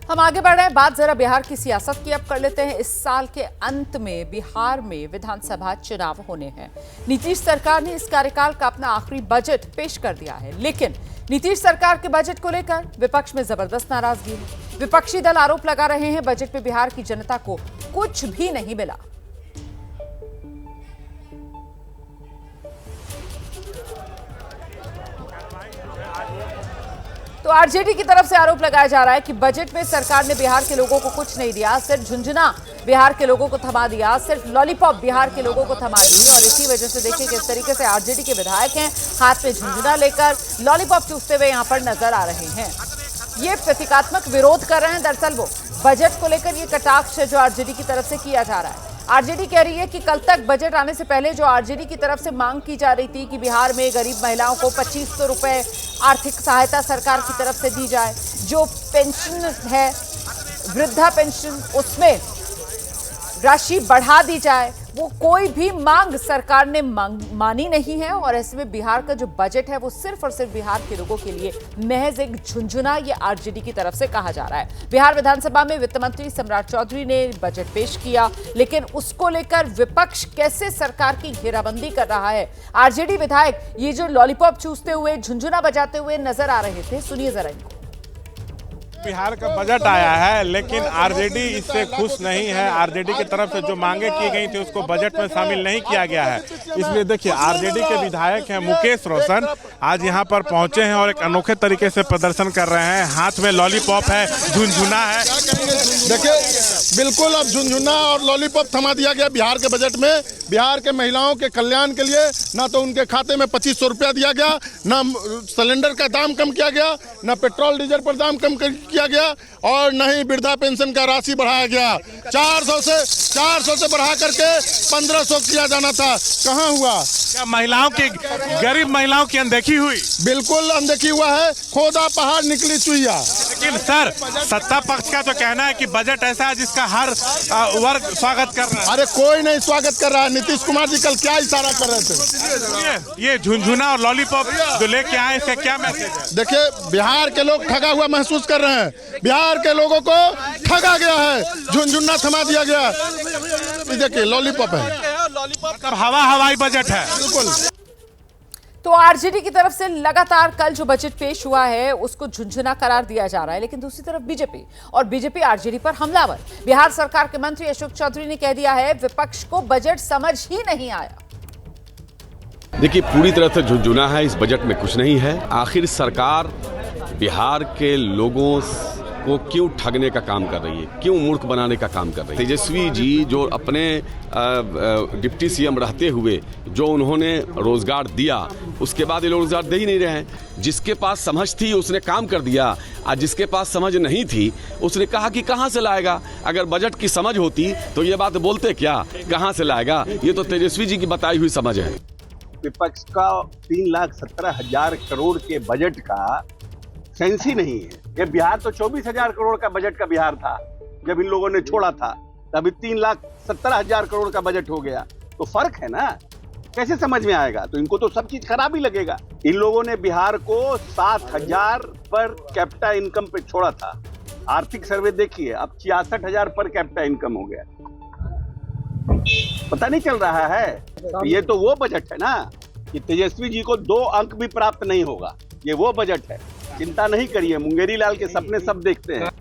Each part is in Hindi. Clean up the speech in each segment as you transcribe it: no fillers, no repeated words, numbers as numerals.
हम आगे बढ़ रहे हैं, बात जरा बिहार की सियासत की अब कर लेते हैं। इस साल के अंत में बिहार में विधानसभा चुनाव होने हैं। नीतीश सरकार ने इस कार्यकाल का अपना आखिरी बजट पेश कर दिया है, लेकिन नीतीश सरकार के बजट को लेकर विपक्ष में जबरदस्त नाराजगी है। विपक्षी दल आरोप लगा रहे हैं बजट में बिहार की जनता को कुछ भी नहीं मिला। तो आरजेडी की तरफ से आरोप लगाया जा रहा है कि बजट में सरकार ने बिहार के लोगों को कुछ नहीं दिया, सिर्फ झुंझुना बिहार के लोगों को थमा दिया, सिर्फ लॉलीपॉप बिहार के लोगों को थमा दी। और इसी वजह से देखिए किस तरीके से आरजेडी के विधायक हैं, हाथ में झुंझुना लेकर लॉलीपॉप चूसते हुए यहां पर नजर आ रहे हैं। ये प्रतीकात्मक विरोध कर रहे हैं। दरअसल वो बजट को लेकर ये कटाक्ष है जो आरजेडी की तरफ से किया जा रहा है। आरजेडी कह रही है कि कल तक बजट आने से पहले जो आरजेडी की तरफ से मांग की जा रही थी कि बिहार में गरीब महिलाओं को 2500 रुपए आर्थिक सहायता सरकार की तरफ से दी जाए, जो पेंशन है वृद्धा पेंशन उसमें राशि बढ़ा दी जाए, वो कोई भी मांग सरकार ने मानी नहीं है। और ऐसे में बिहार का जो बजट है वो सिर्फ और सिर्फ बिहार के लोगों के लिए महज एक झुंझुना ये आरजेडी की तरफ से कहा जा रहा है। बिहार विधानसभा में वित्त मंत्री सम्राट चौधरी ने बजट पेश किया, लेकिन उसको लेकर विपक्ष कैसे सरकार की घेराबंदी कर रहा है। आरजेडी विधायक ये जो लॉलीपॉप चूसते हुए झुंझुना बजाते हुए नजर आ रहे थे, सुनिए जरा इनको। बिहार का बजट आया है, लेकिन आरजेडी इससे खुश नहीं है। आरजेडी की तरफ से जो मांगे की गई थी उसको बजट में शामिल नहीं किया गया है। इसलिए देखिए आरजेडी के विधायक हैं मुकेश रोशन आज यहाँ पर पहुंचे हैं और एक अनोखे तरीके से प्रदर्शन कर रहे हैं। हाथ में लॉलीपॉप है, झुनझुना है। देखिए बिल्कुल अब झुनझुना और लॉलीपॉप थमा दिया गया बिहार के बजट में। बिहार के महिलाओं के कल्याण के लिए ना तो उनके खाते में 2500 रुपया दिया गया, ना सिलेंडर का दाम कम किया गया, ना पेट्रोल डीजल पर दाम कम किया गया, और न ही वृद्धा पेंशन का राशि बढ़ाया गया। 400 से बढ़ा करके 1500 किया जाना था, कहाँ हुआ? क्या महिलाओं की, गरीब महिलाओं की अनदेखी हुई? बिल्कुल अनदेखी हुआ है, खोदा पहाड़ निकली चुईया। लेकिन सर सत्ता पक्ष का तो कहना है कि बजट ऐसा है जिसका हर वर्ग स्वागत कर रहा है। अरे कोई नहीं स्वागत कर रहा है। नीतीश कुमार जी कल क्या इशारा कर रहे थे? ये झुनझुना और लॉलीपॉप जो लेके आए इसका क्या मैसेज है? देखिए बिहार के लोग ठगा हुआ महसूस कर रहे हैं। बिहार के लोगों को ठगा गया है, झुनझुना थमा दिया गया। देखिए लॉलीपॉप है, लॉलीपॉप हवाई बजट है। बिल्कुल। तो आरजेडी की तरफ से लगातार कल जो बजट पेश हुआ है उसको झुंझुना करार दिया जा रहा है, लेकिन दूसरी तरफ बीजेपी आरजेडी पर हमलावर। बिहार सरकार के मंत्री अशोक चौधरी ने कह दिया है विपक्ष को बजट समझ ही नहीं आया। देखिए पूरी तरह से झुंझुना है, इस बजट में कुछ नहीं है। आखिर सरकार बिहार के लोगों को क्यों ठगने का काम कर रही है, क्यों मूर्ख बनाने का काम कर रही है? तेजस्वी जी जो अपने डिप्टी सीएम रहते हुए जो उन्होंने रोजगार दिया, उसके बाद ये लोग रोजगार दे ही नहीं रहे हैं। जिसके पास समझ थी उसने काम कर दिया, और जिसके पास समझ नहीं थी उसने कहा कि कहाँ से लाएगा। अगर बजट की समझ होती तो ये बात बोलते क्या, कहाँ से लाएगा? ये तो तेजस्वी जी की बताई हुई समझ है। विपक्ष का 3,17,000 करोड़ के बजट का सेंस ही नहीं है। ये बिहार तो 24,000 करोड़ का बजट का बिहार था जब इन लोगों ने छोड़ा था, तभी 3,17,000 करोड़ का बजट हो गया। तो फर्क है ना, कैसे समझ में आएगा? तो इनको तो सब चीज खराब ही लगेगा। इन लोगों ने बिहार को 7,000 पर कैपिटा इनकम पे छोड़ा था। आर्थिक सर्वे देखिए, अब 66,000 पर कैपिटा इनकम हो गया। पता नहीं चल रहा है। ये तो वो बजट है ना कि तेजस्वी जी को 2 अंक भी प्राप्त नहीं होगा। ये वो बजट है। चिंता नहीं करिए, मुंगेरी लाल के सपने सब देखते हैं।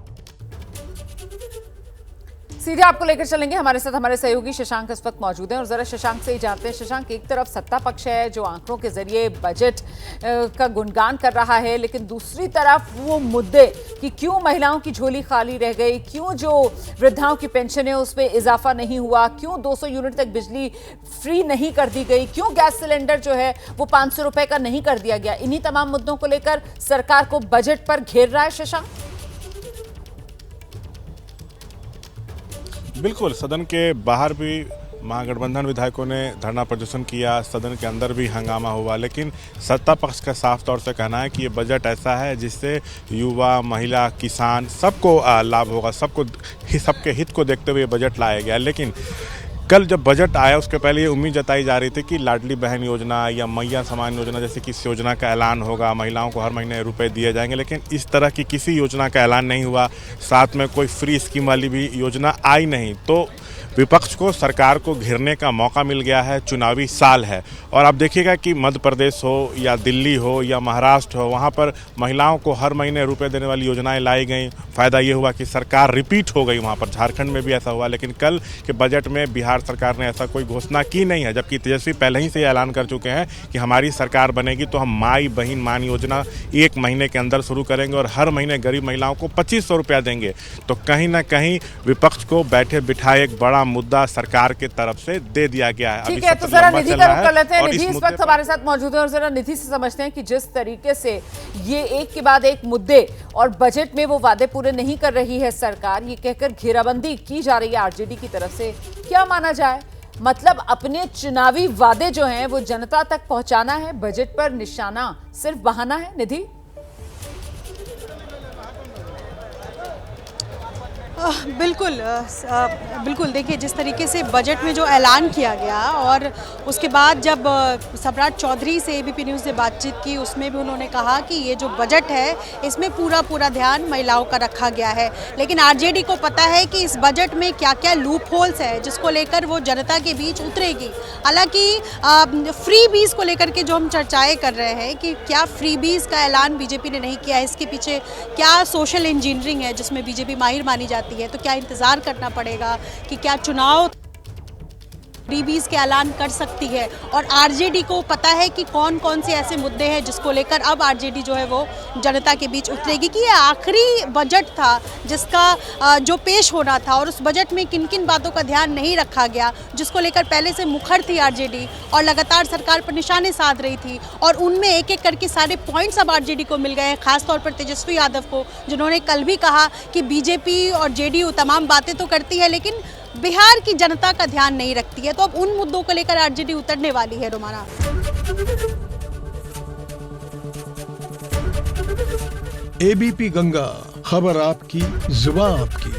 सीधे आपको लेकर चलेंगे, हमारे साथ हमारे सहयोगी शशांक इस वक्त मौजूद हैं और जरा शशांक से ही जानते हैं। शशांक, एक तरफ सत्ता पक्ष है जो आंकड़ों के जरिए बजट का गुणगान कर रहा है, लेकिन दूसरी तरफ वो मुद्दे कि क्यों महिलाओं की झोली खाली रह गई, क्यों जो वृद्धाओं की पेंशन है उसमें इजाफा नहीं हुआ, क्यों 200 यूनिट तक बिजली फ्री नहीं कर दी गई, क्यों गैस सिलेंडर जो है वो 500 रुपए का नहीं कर दिया गया। इन्हीं तमाम मुद्दों को लेकर सरकार को बजट पर घेर रहा है शशांक। बिल्कुल, सदन के बाहर भी महागठबंधन विधायकों ने धरना प्रदर्शन किया, सदन के अंदर भी हंगामा हुआ, लेकिन सत्ता पक्ष का साफ तौर से कहना है कि ये बजट ऐसा है जिससे युवा, महिला, किसान सबको लाभ होगा, सबके हित को देखते हुए बजट लाया गया। लेकिन कल जब बजट आया उसके पहले ये उम्मीद जताई जा रही थी कि लाडली बहन योजना या मैया समान योजना जैसे किसी योजना का ऐलान होगा, महिलाओं को हर महीने रुपए दिए जाएंगे, लेकिन इस तरह की किसी योजना का ऐलान नहीं हुआ। साथ में कोई फ्री स्कीम वाली भी योजना आई नहीं। तो विपक्ष को सरकार को घेरने का मौका मिल गया है। चुनावी साल है और आप देखिएगा कि मध्य प्रदेश हो या दिल्ली हो या महाराष्ट्र हो, वहाँ पर महिलाओं को हर महीने रुपए देने वाली योजनाएं लाई गई। फ़ायदा ये हुआ कि सरकार रिपीट हो गई वहाँ पर। झारखंड में भी ऐसा हुआ, लेकिन कल के बजट में बिहार सरकार ने ऐसा कोई घोषणा की नहीं है, जबकि तेजस्वी पहले ही से ऐलान कर चुके हैं कि हमारी सरकार बनेगी तो हम माई बहन मान योजना 1 महीने के अंदर शुरू करेंगे और हर महीने गरीब महिलाओं को 2500 रुपया देंगे। तो कहीं ना कहीं विपक्ष को बैठे बिठाए एक बड़ा मुद्दा सरकार की तरफ से दे दिया गया है। ठीक है, तो जरा निधि का रुख कर लेते हैं। निधि इस वक्त हमारे साथ मौजूद है और जरा निधि से समझते हैं कि जिस तरीके से ये एक के बाद एक मुद्दे और बजट में वो वादे पूरे नहीं कर रही है सरकार, ये कहकर घेराबंदी की जा रही है आरजेडी की तरफ से, क्या माना जाए? मतलब अपने चुनावी वादे जो हैं वो जनता तक पहुंचाना है, बजट पर निशाना सिर्फ बहाना है? निधि, बिल्कुल देखिए, जिस तरीके से बजट में जो ऐलान किया गया और उसके बाद जब सम्राट चौधरी से एबीपी न्यूज़ ने बातचीत की, उसमें भी उन्होंने कहा कि ये जो बजट है इसमें पूरा ध्यान महिलाओं का रखा गया है। लेकिन आरजेडी को पता है कि इस बजट में क्या क्या लूप होल्स है जिसको लेकर वो जनता के बीच उतरेगी। हालांकि फ्रीबीज को लेकर के जो हम चर्चाएँ कर रहे हैं कि क्या फ्रीबीज का ऐलान बीजेपी ने नहीं किया है, इसके पीछे क्या सोशल इंजीनियरिंग है जिसमें बीजेपी माहिर मानी जाती है, तो क्या इंतजार करना पड़ेगा कि क्या चुनाव फ्रीबीज के ऐलान कर सकती है। और आरजेडी को पता है कि कौन कौन से ऐसे मुद्दे हैं जिसको लेकर अब आरजेडी जो है वो जनता के बीच उतरेगी, कि ये आखिरी बजट था जिसका जो पेश होना था और उस बजट में किन किन बातों का ध्यान नहीं रखा गया, जिसको लेकर पहले से मुखर थी आरजेडी और लगातार सरकार पर निशाने साध रही थी। और उनमें एक एक करके सारे पॉइंट्स अब आरजेडी को मिल गए हैं, खासतौर पर तेजस्वी यादव को, जिन्होंने कल भी कहा कि बीजेपी और जेडीयू तमाम बातें तो करती है लेकिन बिहार की जनता का ध्यान नहीं रखती है। तो अब उन मुद्दों को लेकर आरजेडी उतरने वाली है। रोमाना, एबीपी गंगा, खबर आपकी, जुबान आपकी।